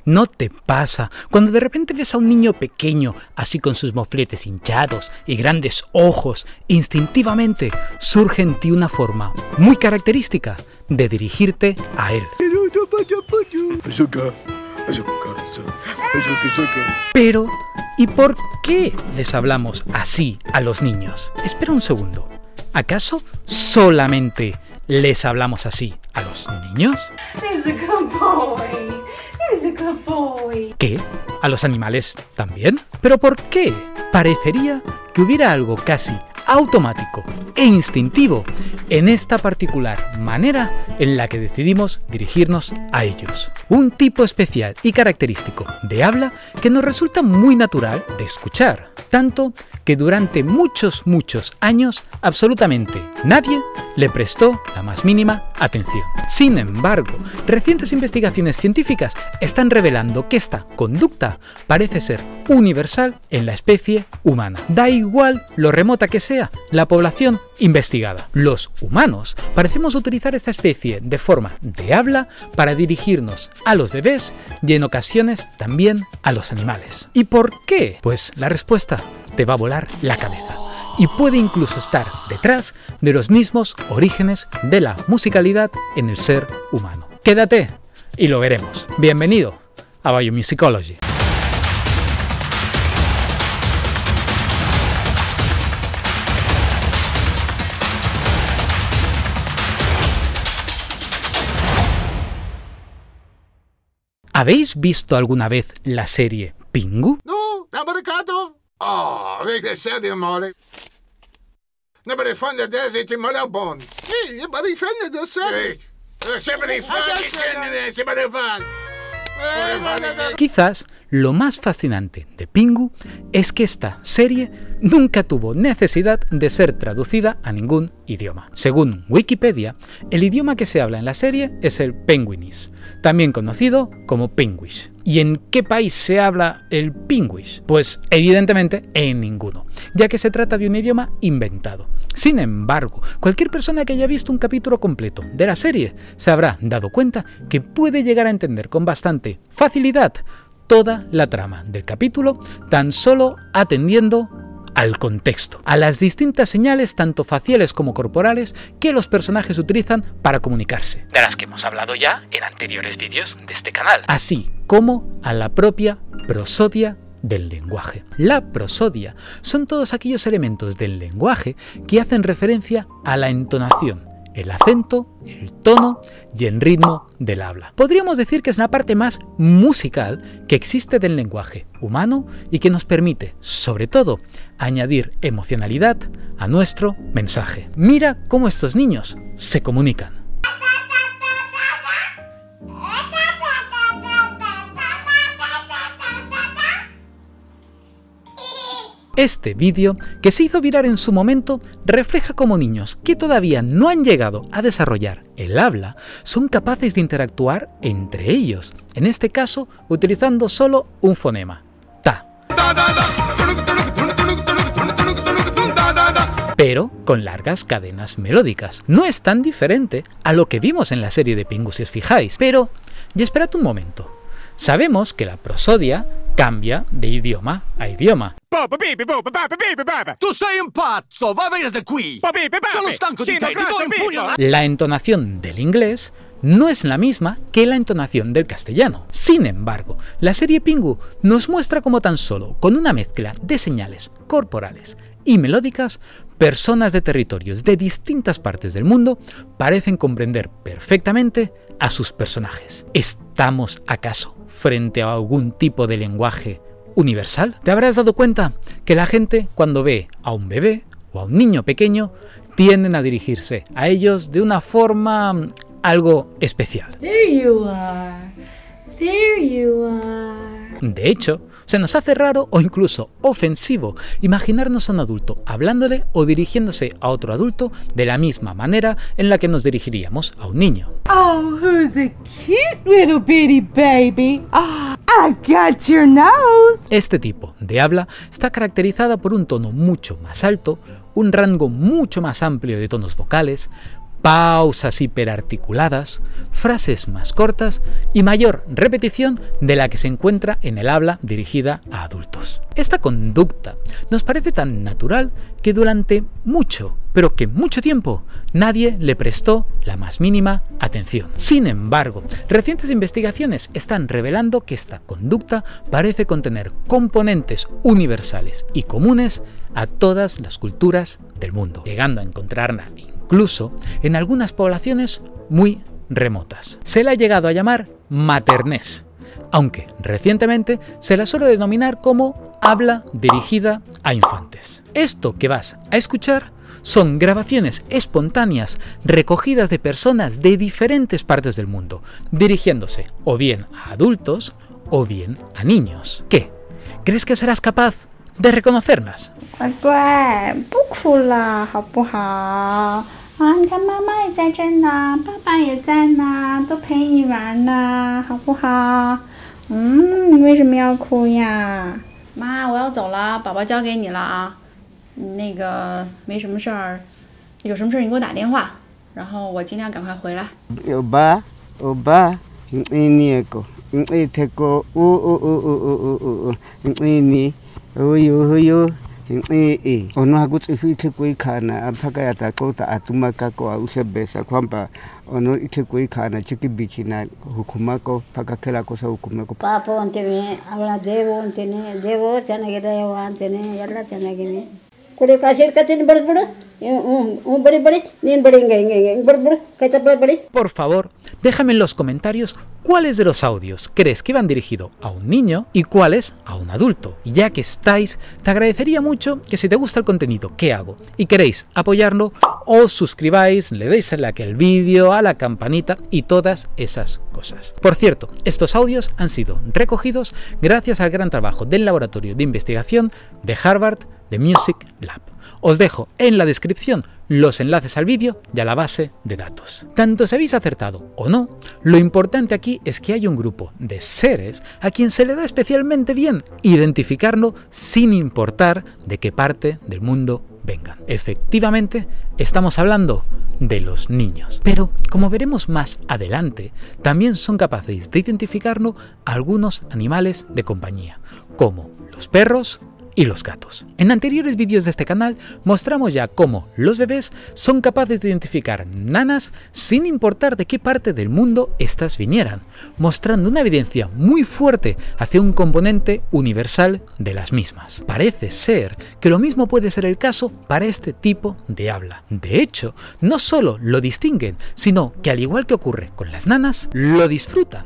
¿No te pasa cuando de repente ves a un niño pequeño, así con sus mofletes hinchados y grandes ojos, instintivamente surge en ti una forma muy característica de dirigirte a él? Pero, ¿y por qué les hablamos así a los niños? Espera un segundo. ¿Acaso solamente les hablamos así a los niños? ¿Qué? ¿A los animales también? ¿Pero por qué? Parecería que hubiera algo casi automático e instintivo en esta particular manera en la que decidimos dirigirnos a ellos. Un tipo especial y característico de habla que nos resulta muy natural de escuchar, tanto que durante muchos años absolutamente nadie le prestó la más mínima atención. Sin embargo, recientes investigaciones científicas están revelando que esta conducta parece ser universal en la especie humana. Da igual lo remota que sea la población investigada. Los humanos parecemos utilizar esta especie de forma de habla para dirigirnos a los bebés y en ocasiones también a los animales. ¿Y por qué? Pues la respuesta te va a volar la cabeza y puede incluso estar detrás de los mismos orígenes de la musicalidad en el ser humano. Quédate y lo veremos. Bienvenido a Biomusicology. ¿Habéis visto alguna vez la serie Pingu? No, americato. Oh, vedi sei amore. Ne per fare desi ti male bon. Sì, e per difendere da sei. Sempre Quizás lo más fascinante de Pingu es que esta serie nunca tuvo necesidad de ser traducida a ningún idioma. Según Wikipedia, el idioma que se habla en la serie es el penguinese, también conocido como Pinglish. ¿Y en qué país se habla el Pinglish? Pues evidentemente en ninguno, ya que se trata de un idioma inventado. Sin embargo, cualquier persona que haya visto un capítulo completo de la serie se habrá dado cuenta que puede llegar a entender con bastante facilidad toda la trama del capítulo tan solo atendiendo al contexto, a las distintas señales tanto faciales como corporales que los personajes utilizan para comunicarse, de las que hemos hablado ya en anteriores vídeos de este canal, así como a la propia prosodia del lenguaje. La prosodia son todos aquellos elementos del lenguaje que hacen referencia a la entonación, el acento, el tono y el ritmo del habla. Podríamos decir que es la parte más musical que existe del lenguaje humano y que nos permite, sobre todo, añadir emocionalidad a nuestro mensaje. Mira cómo estos niños se comunican. Este vídeo, que se hizo viral en su momento, refleja cómo niños que todavía no han llegado a desarrollar el habla son capaces de interactuar entre ellos, en este caso utilizando solo un fonema, ta, pero con largas cadenas melódicas. No es tan diferente a lo que vimos en la serie de Pingu si os fijáis, pero, y esperad un momento, sabemos que la prosodia cambia de idioma a idioma. Tu sei un pazzo, va via da qui. Sono stanco di te, ti do un pugno. La entonación del inglés no es la misma que la entonación del castellano. Sin embargo, la serie Pingu nos muestra cómo tan solo con una mezcla de señales corporales y melódicas, personas de territorios de distintas partes del mundo parecen comprender perfectamente a sus personajes. ¿Estamos acaso frente a algún tipo de lenguaje universal? Te habrás dado cuenta que la gente, cuando ve a un bebé o a un niño pequeño, tienden a dirigirse a ellos de una forma algo especial. There you are. There you are. De hecho, se nos hace raro o incluso ofensivo imaginarnos a un adulto hablándole o dirigiéndose a otro adulto de la misma manera en la que nos dirigiríamos a un niño. Oh, who's a cute little bitty baby? Oh, I got your nose. Este tipo de habla está caracterizada por un tono mucho más alto, un rango mucho más amplio de tonos vocales, pausas hiperarticuladas, frases más cortas y mayor repetición de la que se encuentra en el habla dirigida a adultos. Esta conducta nos parece tan natural que durante mucho, pero que mucho tiempo, nadie le prestó la más mínima atención. Sin embargo, recientes investigaciones están revelando que esta conducta parece contener componentes universales y comunes a todas las culturas del mundo, llegando a encontrarla incluso en algunas poblaciones muy remotas. Se la ha llegado a llamar maternés, aunque recientemente se la suele denominar como habla dirigida a infantes. Esto que vas a escuchar son grabaciones espontáneas recogidas de personas de diferentes partes del mundo, dirigiéndose o bien a adultos o bien a niños. ¿Qué? ¿Crees que serás capaz de reconocerlas? 乖乖，不哭了，好不好？啊，你看妈妈也在这呢，爸爸也在呢，都陪你玩呢，好不好？你为什么要哭呀？妈，我要走了，宝宝交给你了啊。那个没什么事儿，有什么事儿你给我打电话，然后我尽量赶快回来。Oba, ini aku, ini teko, ini, huyo, ini, ono aku teko ikana, apaka yata kota atumaka ko ausebesa kwamba ono teko ikana chiki bichina hukumako pakakela kosa hukumako. Papo antene, habla devo antene, devo ಚೆನ್ನಾಗಿದೆ ಯವ್ವ ಅಂತೇನೆ ಎಲ್ಲ ಚೆನ್ನಾಗಿದೆ. ಕೊಡಿ ಕಾಶಿ ಇಟ್ಕೊತೀನಿ ಬಡಿಸ್ಬಿಡು ಬಡಿ ಬಡಿ ನೀನು ಬಡಿ ಹಿಂಗೆ ಬಡಿಸ್ಬಿಡು ಕೈ ತಪ್ಪಲ ಬಡಿ. Por favor, déjame en los comentarios cuáles de los audios crees que van dirigidos a un niño y cuáles a un adulto. Y ya que estáis, te agradecería mucho que si te gusta el contenido que hago y queréis apoyarlo, os suscribáis, le deis a like al vídeo, a la campanita y todas esas cosas. Por cierto, estos audios han sido recogidos gracias al gran trabajo del laboratorio de investigación de Harvard de Music Lab. Os dejo en la descripción los enlaces al vídeo y a la base de datos. Tanto si habéis acertado o no, lo importante aquí es que hay un grupo de seres a quien se le da especialmente bien identificarlo sin importar de qué parte del mundo vengan. Efectivamente, estamos hablando de los niños. Pero, como veremos más adelante, también son capaces de identificarlo algunos animales de compañía, como los perros y los gatos. En anteriores vídeos de este canal mostramos ya cómo los bebés son capaces de identificar nanas sin importar de qué parte del mundo éstas vinieran, mostrando una evidencia muy fuerte hacia un componente universal de las mismas. Parece ser que lo mismo puede ser el caso para este tipo de habla. De hecho, no solo lo distinguen, sino que al igual que ocurre con las nanas, lo disfrutan.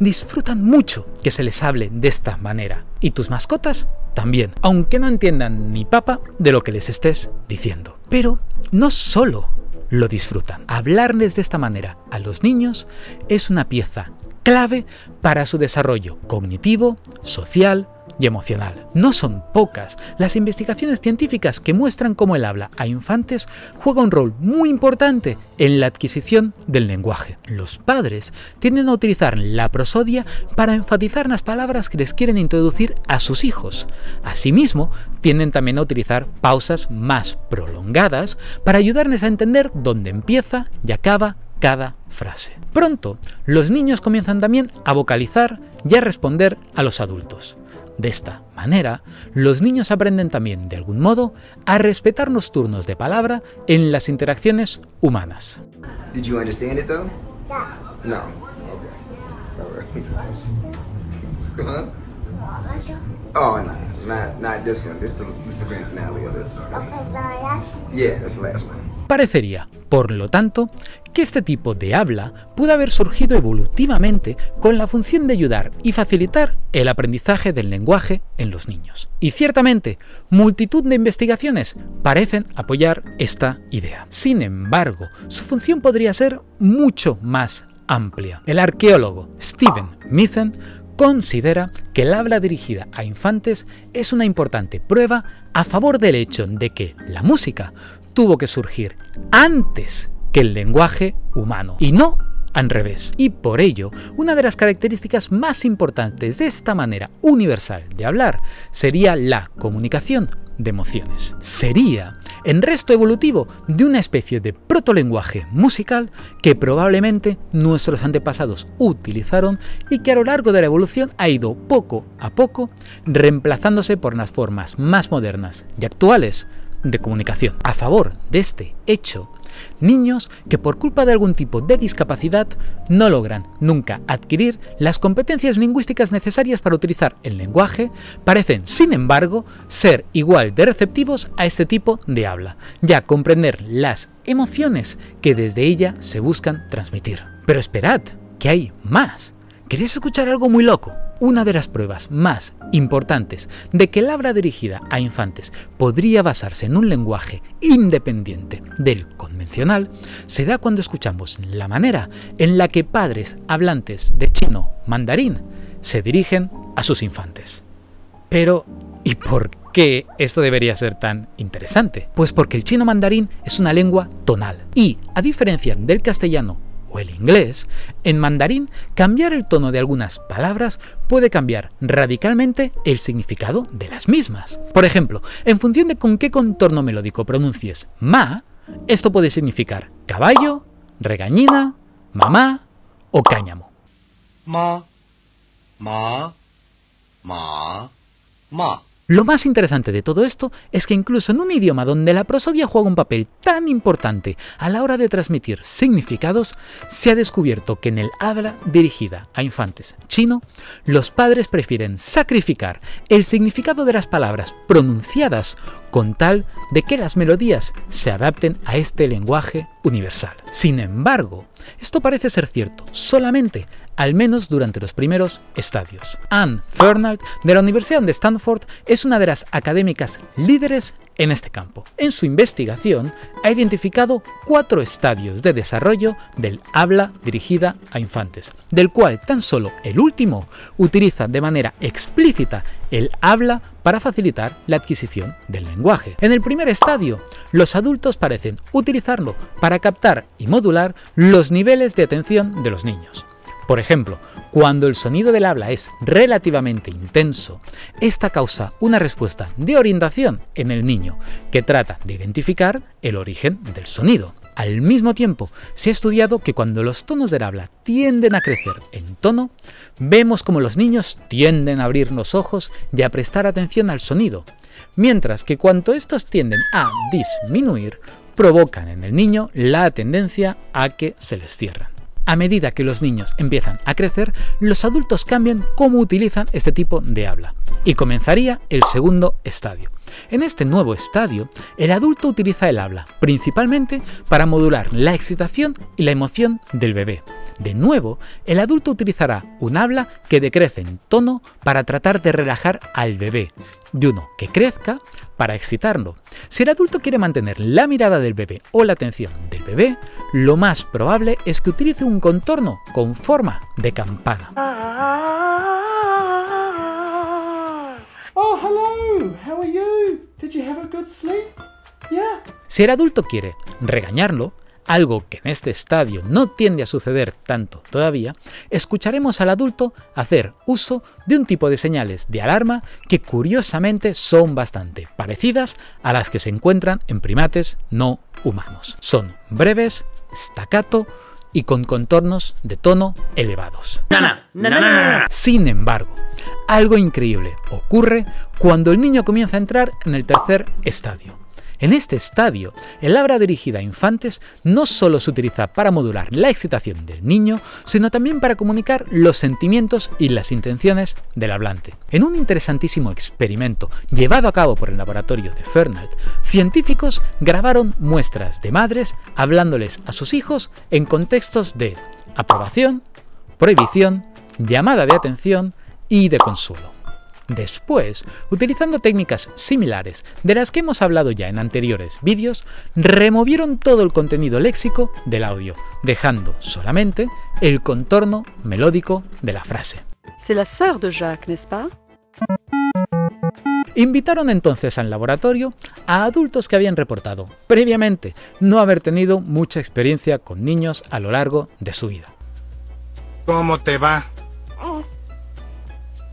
Disfrutan mucho que se les hable de esta manera. Y tus mascotas también, aunque no entiendan ni papa de lo que les estés diciendo. Pero no solo lo disfrutan. Hablarles de esta manera a los niños es una pieza clave para su desarrollo cognitivo, social y emocional. No son pocas las investigaciones científicas que muestran cómo el habla a infantes juega un rol muy importante en la adquisición del lenguaje. Los padres tienden a utilizar la prosodia para enfatizar las palabras que les quieren introducir a sus hijos. Asimismo, tienden también a utilizar pausas más prolongadas para ayudarles a entender dónde empieza y acaba cada frase. Pronto, los niños comienzan también a vocalizar y a responder a los adultos. De esta manera, los niños aprenden también, de algún modo, a respetar los turnos de palabra en las interacciones humanas. Did you understand it though? No. Okay. Huh? Oh no, not this one. This is the grand finale of it. Yeah, that's the last one. Parecería, por lo tanto, que este tipo de habla pudo haber surgido evolutivamente con la función de ayudar y facilitar el aprendizaje del lenguaje en los niños. Y ciertamente, multitud de investigaciones parecen apoyar esta idea. Sin embargo, su función podría ser mucho más amplia. El arqueólogo Steven Mithen considera que el habla dirigida a infantes es una importante prueba a favor del hecho de que la música tuvo que surgir antes que el lenguaje humano y no al revés. Y por ello, una de las características más importantes de esta manera universal de hablar sería la comunicación de emociones. Sería el resto evolutivo de una especie de protolenguaje musical que probablemente nuestros antepasados utilizaron y que a lo largo de la evolución ha ido poco a poco reemplazándose por las formas más modernas y actuales de comunicación. A favor de este hecho, niños que por culpa de algún tipo de discapacidad no logran nunca adquirir las competencias lingüísticas necesarias para utilizar el lenguaje parecen, sin embargo, ser igual de receptivos a este tipo de habla, ya comprender las emociones que desde ella se buscan transmitir. Pero esperad, que hay más. ¿Queréis escuchar algo muy loco? Una de las pruebas más importantes de que el habla dirigida a infantes podría basarse en un lenguaje independiente del convencional se da cuando escuchamos la manera en la que padres hablantes de chino mandarín se dirigen a sus infantes. Pero, ¿y por qué esto debería ser tan interesante? Pues porque el chino mandarín es una lengua tonal y, a diferencia del castellano o el inglés, en mandarín cambiar el tono de algunas palabras puede cambiar radicalmente el significado de las mismas. Por ejemplo, en función de con qué contorno melódico pronuncies ma, esto puede significar caballo, regañina, mamá o cáñamo. Ma, ma, ma, ma. Lo más interesante de todo esto es que incluso en un idioma donde la prosodia juega un papel tan importante a la hora de transmitir significados, se ha descubierto que en el habla dirigida a infantes chino, los padres prefieren sacrificar el significado de las palabras pronunciadas con tal de que las melodías se adapten a este lenguaje universal. Sin embargo, esto parece ser cierto solamente al menos durante los primeros estadios. Anne Fernald, de la Universidad de Stanford, es una de las académicas líderes en este campo. En su investigación ha identificado 4 estadios de desarrollo del habla dirigida a infantes, del cual tan solo el último utiliza de manera explícita el habla para facilitar la adquisición del lenguaje. En el primer estadio, los adultos parecen utilizarlo para captar y modular los niveles de atención de los niños. Por ejemplo, cuando el sonido del habla es relativamente intenso, esta causa una respuesta de orientación en el niño, que trata de identificar el origen del sonido. Al mismo tiempo, se ha estudiado que cuando los tonos del habla tienden a crecer en tono, vemos como los niños tienden a abrir los ojos y a prestar atención al sonido, mientras que cuando estos tienden a disminuir, provocan en el niño la tendencia a que se les cierran. A medida que los niños empiezan a crecer, los adultos cambian cómo utilizan este tipo de habla, y comenzaría el segundo estadio. En este nuevo estadio, el adulto utiliza el habla principalmente para modular la excitación y la emoción del bebé. De nuevo, el adulto utilizará un habla que decrece en tono para tratar de relajar al bebé, y uno que crezca para excitarlo. Si el adulto quiere mantener la mirada del bebé o la atención del bebé, lo más probable es que utilice un contorno con forma de campana. Oh, hello. How are you? Did you have a good sleep? Yeah. Si el adulto quiere regañarlo, algo que en este estadio no tiende a suceder tanto todavía, escucharemos al adulto hacer uso de un tipo de señales de alarma que curiosamente son bastante parecidas a las que se encuentran en primates no humanos. Son breves, staccato y con contornos de tono elevados. Sin embargo, algo increíble ocurre cuando el niño comienza a entrar en el tercer estadio. En este estadio, el habla dirigida a infantes no solo se utiliza para modular la excitación del niño, sino también para comunicar los sentimientos y las intenciones del hablante. En un interesantísimo experimento llevado a cabo por el laboratorio de Fernald, científicos grabaron muestras de madres hablándoles a sus hijos en contextos de aprobación, prohibición, llamada de atención y de consuelo. Después, utilizando técnicas similares de las que hemos hablado ya en anteriores vídeos, removieron todo el contenido léxico del audio, dejando solamente el contorno melódico de la frase. C'est la sœur de Jacques, n'est-ce pas? Invitaron entonces al laboratorio a adultos que habían reportado previamente no haber tenido mucha experiencia con niños a lo largo de su vida. ¿Cómo te va?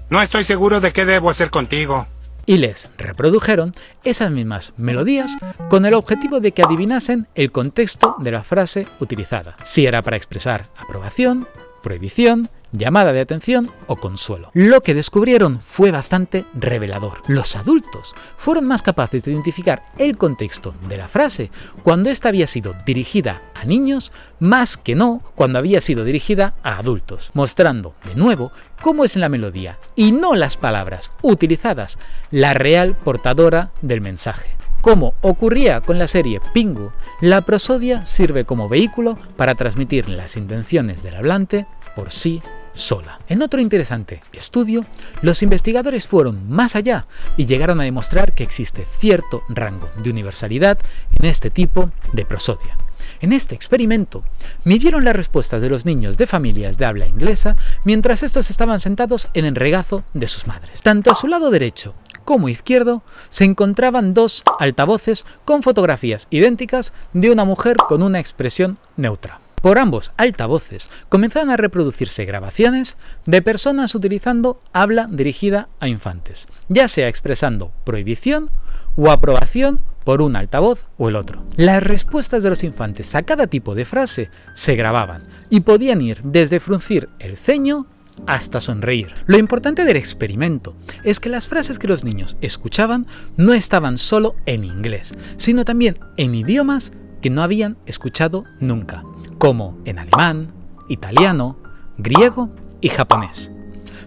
No estoy seguro de qué debo hacer contigo. y les reprodujeron esas mismas melodías con el objetivo de que adivinasen el contexto de la frase utilizada, si era para expresar aprobación, prohibición, llamada de atención o consuelo. Lo que descubrieron fue bastante revelador. Los adultos fueron más capaces de identificar el contexto de la frase cuando ésta había sido dirigida a niños más que no cuando había sido dirigida a adultos, mostrando de nuevo cómo es en la melodía y no las palabras utilizadas la real portadora del mensaje. Como ocurría con la serie Pingu, la prosodia sirve como vehículo para transmitir las intenciones del hablante por sí sola. En otro interesante estudio, los investigadores fueron más allá y llegaron a demostrar que existe cierto rango de universalidad en este tipo de prosodia. En este experimento, midieron las respuestas de los niños de familias de habla inglesa mientras estos estaban sentados en el regazo de sus madres. Tanto a su lado derecho como izquierdo se encontraban dos altavoces con fotografías idénticas de una mujer con una expresión neutra. Por ambos altavoces comenzaron a reproducirse grabaciones de personas utilizando habla dirigida a infantes, ya sea expresando prohibición o aprobación por un altavoz o el otro. Las respuestas de los infantes a cada tipo de frase se grababan y podían ir desde fruncir el ceño hasta sonreír. Lo importante del experimento es que las frases que los niños escuchaban no estaban solo en inglés, sino también en idiomas que no habían escuchado nunca, como en alemán, italiano, griego y japonés.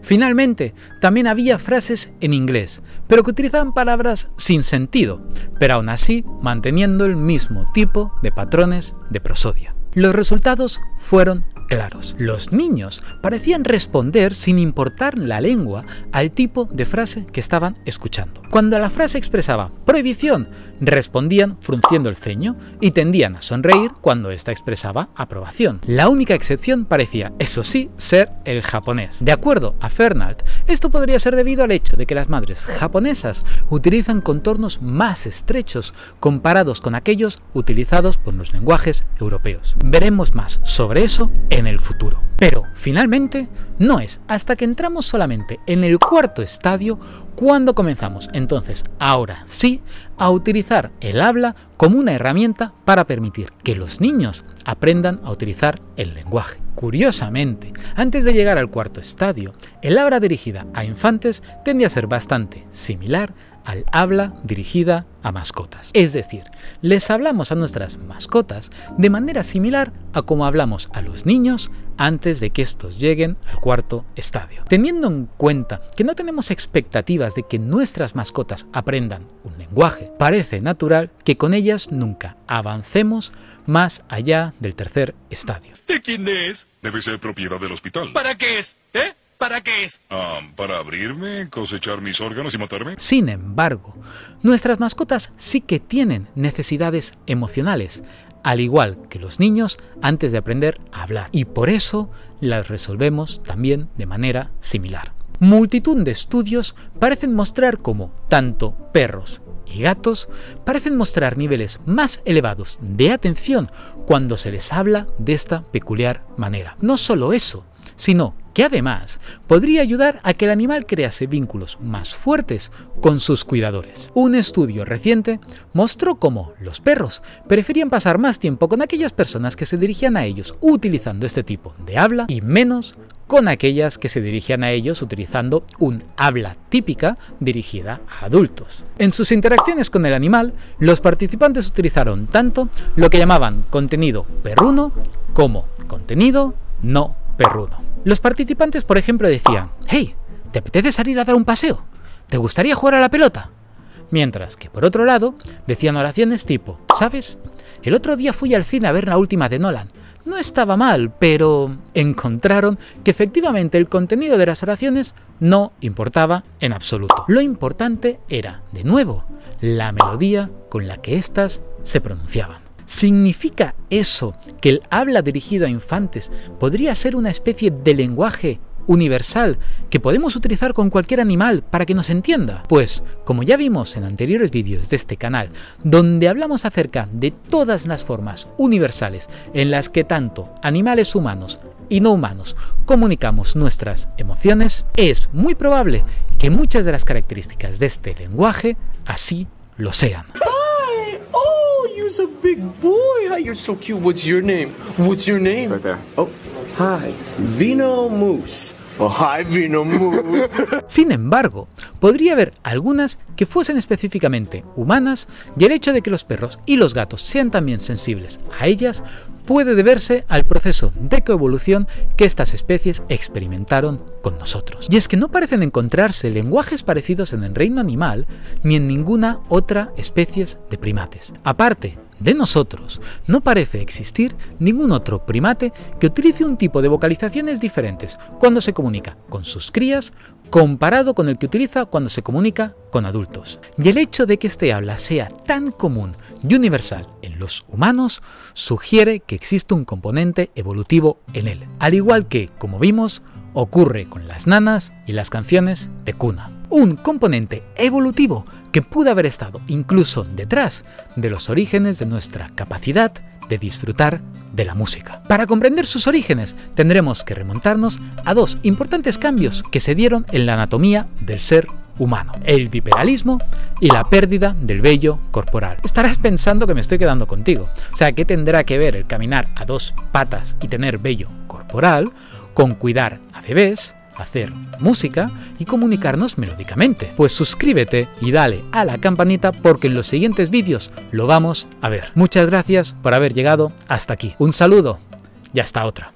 Finalmente, también había frases en inglés, pero que utilizaban palabras sin sentido, pero aún así manteniendo el mismo tipo de patrones de prosodia. Los resultados fueron claros. Los niños parecían responder sin importar la lengua al tipo de frase que estaban escuchando. Cuando la frase expresaba prohibición, respondían frunciendo el ceño y tendían a sonreír cuando ésta expresaba aprobación. La única excepción parecía, eso sí, ser el japonés. De acuerdo a Fernald, esto podría ser debido al hecho de que las madres japonesas utilizan contornos más estrechos comparados con aquellos utilizados por los lenguajes europeos. Veremos más sobre eso en el futuro. Pero, finalmente, no es hasta que entramos solamente en el cuarto estadio cuando comenzamos, entonces, ahora sí, a utilizar el habla como una herramienta para permitir que los niños aprendan a utilizar el lenguaje. Curiosamente, antes de llegar al cuarto estadio, el habla dirigida a infantes tiende a ser bastante similar al habla dirigida a mascotas. Es decir, les hablamos a nuestras mascotas de manera similar a como hablamos a los niños antes de que estos lleguen al cuarto estadio. Teniendo en cuenta que no tenemos expectativas de que nuestras mascotas aprendan un lenguaje, parece natural que con ellas nunca avancemos más allá del tercer estadio. ¿De quién es? Debe ser propiedad del hospital. ¿Para qué es? ¿Eh? ¿Para qué es? ¿Para abrirme, cosechar mis órganos y matarme? Sin embargo, nuestras mascotas sí que tienen necesidades emocionales, al igual que los niños antes de aprender a hablar, y por eso las resolvemos también de manera similar. Multitud de estudios parecen mostrar cómo tanto perros y gatos parecen mostrar niveles más elevados de atención cuando se les habla de esta peculiar manera. No solo eso, sino que además podría ayudar a que el animal crease vínculos más fuertes con sus cuidadores. Un estudio reciente mostró cómo los perros preferían pasar más tiempo con aquellas personas que se dirigían a ellos utilizando este tipo de habla y menos con aquellas que se dirigían a ellos utilizando un habla típica dirigida a adultos. En sus interacciones con el animal, los participantes utilizaron tanto lo que llamaban contenido perruno como contenido no perruno. Los participantes, por ejemplo, decían: «Hey, ¿te apetece salir a dar un paseo? ¿Te gustaría jugar a la pelota?». Mientras que, por otro lado, decían oraciones tipo: «¿Sabes? El otro día fui al cine a ver la última de Nolan. No estaba mal, pero…». Encontraron que efectivamente el contenido de las oraciones no importaba en absoluto. Lo importante era, de nuevo, la melodía con la que éstas se pronunciaban. ¿Significa eso que el habla dirigido a infantes podría ser una especie de lenguaje universal que podemos utilizar con cualquier animal para que nos entienda? Pues, como ya vimos en anteriores vídeos de este canal, donde hablamos acerca de todas las formas universales en las que tanto animales humanos y no humanos comunicamos nuestras emociones, es muy probable que muchas de las características de este lenguaje así lo sean. Hi! Oh, you're a big boy. Hi, you're so cute. What's your name? What's your name? Right there. Oh, hi. Vino Moose. Oh, hi, Vino Moose. Sin embargo, podría haber algunas que fuesen específicamente humanas, y el hecho de que los perros y los gatos sean también sensibles a ellas puede deberse al proceso de coevolución que estas especies experimentaron con nosotros. Y es que no parecen encontrarse lenguajes parecidos en el reino animal ni en ninguna otra especie de primates. Aparte de nosotros, no parece existir ningún otro primate que utilice un tipo de vocalizaciones diferentes cuando se comunica con sus crías comparado con el que utiliza cuando se comunica con adultos. Y el hecho de que este habla sea tan común y universal en los humanos sugiere que existe un componente evolutivo en él, al igual que, como vimos, ocurre con las nanas y las canciones de cuna. Un componente evolutivo que pudo haber estado incluso detrás de los orígenes de nuestra capacidad de disfrutar de la música. Para comprender sus orígenes tendremos que remontarnos a dos importantes cambios que se dieron en la anatomía del ser humano: el bipedalismo y la pérdida del vello corporal. Estarás pensando que me estoy quedando contigo. O sea, ¿qué tendrá que ver el caminar a dos patas y tener vello corporal con cuidar a bebés, hacer música y comunicarnos melódicamente? Pues suscríbete y dale a la campanita porque en los siguientes vídeos lo vamos a ver. Muchas gracias por haber llegado hasta aquí. Un saludo y hasta otra.